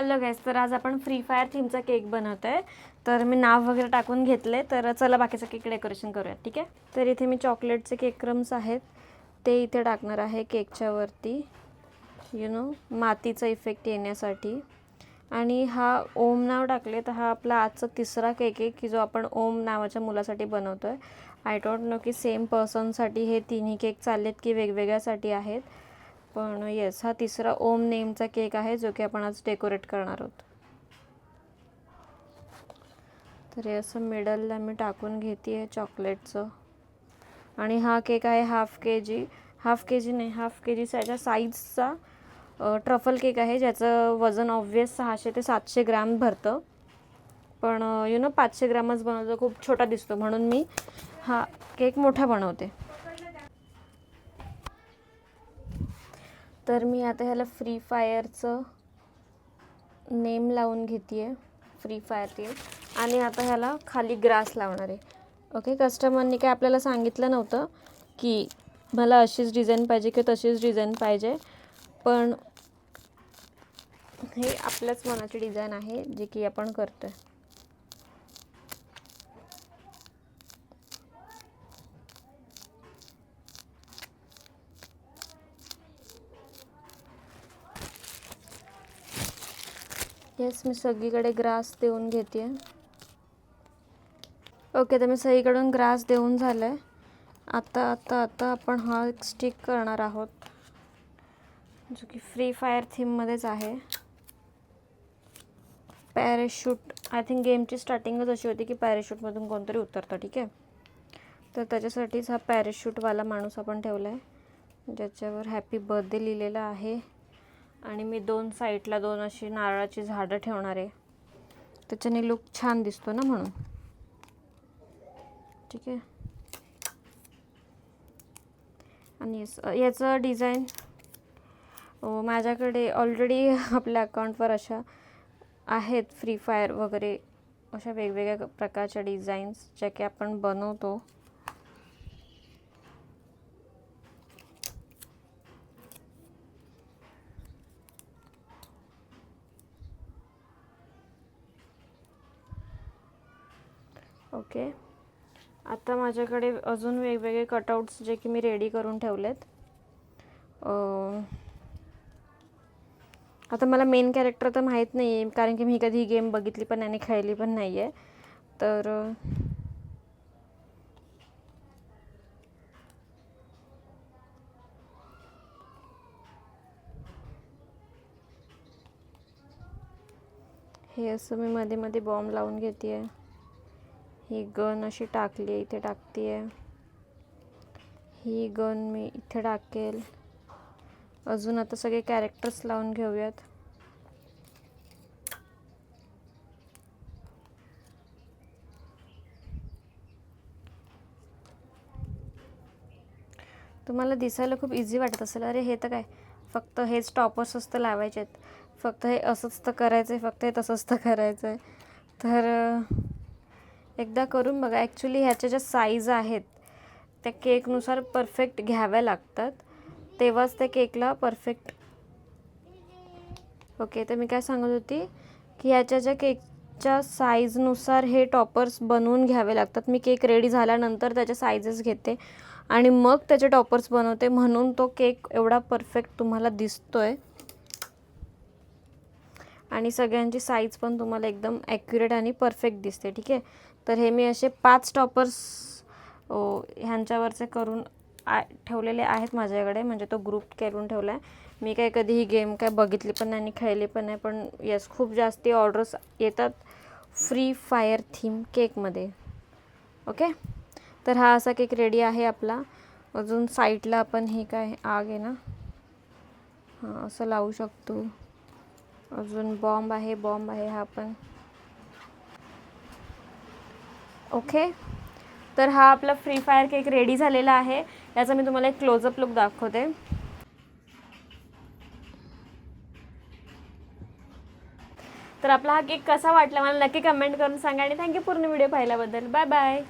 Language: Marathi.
हॅलो गाईज, तर आज आपण फ्री फायर थीमचा केक बनवतो आहे. तर मी नाव वगैरे टाकून घेतले. तर चला बाकीचं केक डेकोरेशन करूया, ठीक आहे. तर इथे मी चॉकलेटचे केक क्रम्स आहेत ते इथे टाकणार आहे केकच्या वरती, मातीचा इफेक्ट येण्यासाठी. आणि हा ओम नाव टाकले. तर हा आपला आजचा तिसरा केक आहे की जो आपण ओम नावाच्या मुलासाठी बनवतो आहे. आय डोंट नो की सेम पर्सनसाठी हे तिन्ही केक चाललेत की वेगवेगळ्यासाठी आहेत, पण येस, हा तिसरा ओम नेमचा केक आहे जो की आपण आज डेकोरेट करणार आहोत. तर हे असं मिडलला मी टाकून घेते आहे चॉकलेटचं. आणि हा केक आहे हाफ के जीच्या साईजचा ट्रफल केक आहे, ज्याचं वजन ऑब्वियस 600 ते 700 ग्रॅम भरतं. पण 500 ग्रॅमच बनवतो, खूप छोटा दिसतो, म्हणून मी हा केक मोठा बनवते. तर मी आता ह्याला फ्री फायरचं नेम लावून घेते आहे, फ्री फायर थीम. आणि आता ह्याला खाली ग्रास लावणार आहे. ओके, कस्टमरनी काय आपल्याला सांगितलं नव्हतं की मला अशीच डिझाईन पाहिजे की तशीच डिझाईन पाहिजे, पण हे आपल्याच मनाची डिझाईन आहे जी की आपण करतो आहे. येस, मी सगळीकडे ग्रास देऊन घेते आहे. ओके, तर मी सगळीकडून ग्रास देऊन झालं आहे. आता आपण हा एक स्टिक करणार आहोत जो की फ्री फायर थीममध्येच आहे. पॅरेशूट, आय थिंक गेमची स्टार्टिंगच अशी होती की पॅरेशूटमधून कोणतरी उतरतं, ठीक आहे. तर त्याच्यासाठीच हा पॅरेशूटवाला माणूस आपण ठेवला आहे, ज्याच्यावर हॅपी बर्थडे लिहिलेलं आहे. आणि मी दोन साईडला दोन अशी नारळाची झाडं ठेवणार आहे, त्याच्याने लुक छान दिसतो ना, म्हणून. ठीक आहे. आणि याचं डिझाईन माझ्याकडे ऑलरेडी आपल्या अकाउंटवर अशा आहेत फ्री फायर वगैरे अशा वेगवेगळ्या प्रकारच्या डिझाईन्स ज्या की आपण बनवतो. ओके, आता माझ्याकडे अजून वेगवेगळे कटआउट्स जे की मी रेडी करून ठेवलेत. आता मला मेन कॅरेक्टर तर माहीत नाही आहे, कारण की मी कधी ही गेम बघितली पण आणि खेळली पण नाही आहे. तर हे असं मी मध्ये मध्ये बॉम्ब लावून घेते आहे. ही गन अशी टाकली आहे, इथे टाकते आहे. ही गन मी इथे टाकेल. अजून आता सगळे कॅरेक्टर्स लावून घेऊयात. तुम्हाला दिसायला खूप इझी वाटत असेल, अरे हे तर काय, फक्त हेच टॉपर्स असतं लावायचे आहेत, फक्त हे असंच तर करायचं आहे, फक्त हे तसंच तर करायचं आहे. तर एकदा करून बघा. ॲक्च्युली ह्याच्या ज्या साईज आहेत त्या केकनुसार परफेक्ट घ्याव्या लागतात, तेव्हाच त्या केकला परफेक्ट. ओके, तर मी काय सांगत होती की ह्याच्या ज्या केकच्या साईजनुसार हे टॉपर्स बनवून घ्यावे लागतात. मी केक रेडी झाल्यानंतर त्याच्या साईजेस घेते आणि मग त्याचे टॉपर्स बनवते, म्हणून तो केक एवढा परफेक्ट तुम्हाला दिसतोय. आणि सगळ्यांची साईज पण तुम्हाला एकदम ॲक्युरेट आणि परफेक्ट दिसते, ठीक आहे. तर हे मी असे 5 टॉपर्स ह्यांच्यावरचे करून ठेवलेले आहेत माझ्याकडे, म्हणजे तो ग्रुप करून ठेवला आहे. मी काय कधी ही गेम काय बघितली पण नाही आणि खेळली पण नाही, पण येस, खूप जास्ती ऑर्डर्स येतात फ्री फायर थीम केकमध्ये. ओके, तर हा असा केक रेडी आहे आपला. अजून साईडला आपण हे काय आग आहे ना, हां, असं लावू शकतो. अजून बॉम्ब आहे हा पण. ओके, तर हा आपला फ्री फायर केक रेडी झालेला आहे. याचा मी तुम्हाला एक क्लोजअप लुक दाखवते. तर आपला हा केक कसा वाटला मला नक्की कमेंट करून सांगा आणि थँक्यू पूर्ण व्हिडिओ पाहिल्याबद्दल. Bye bye.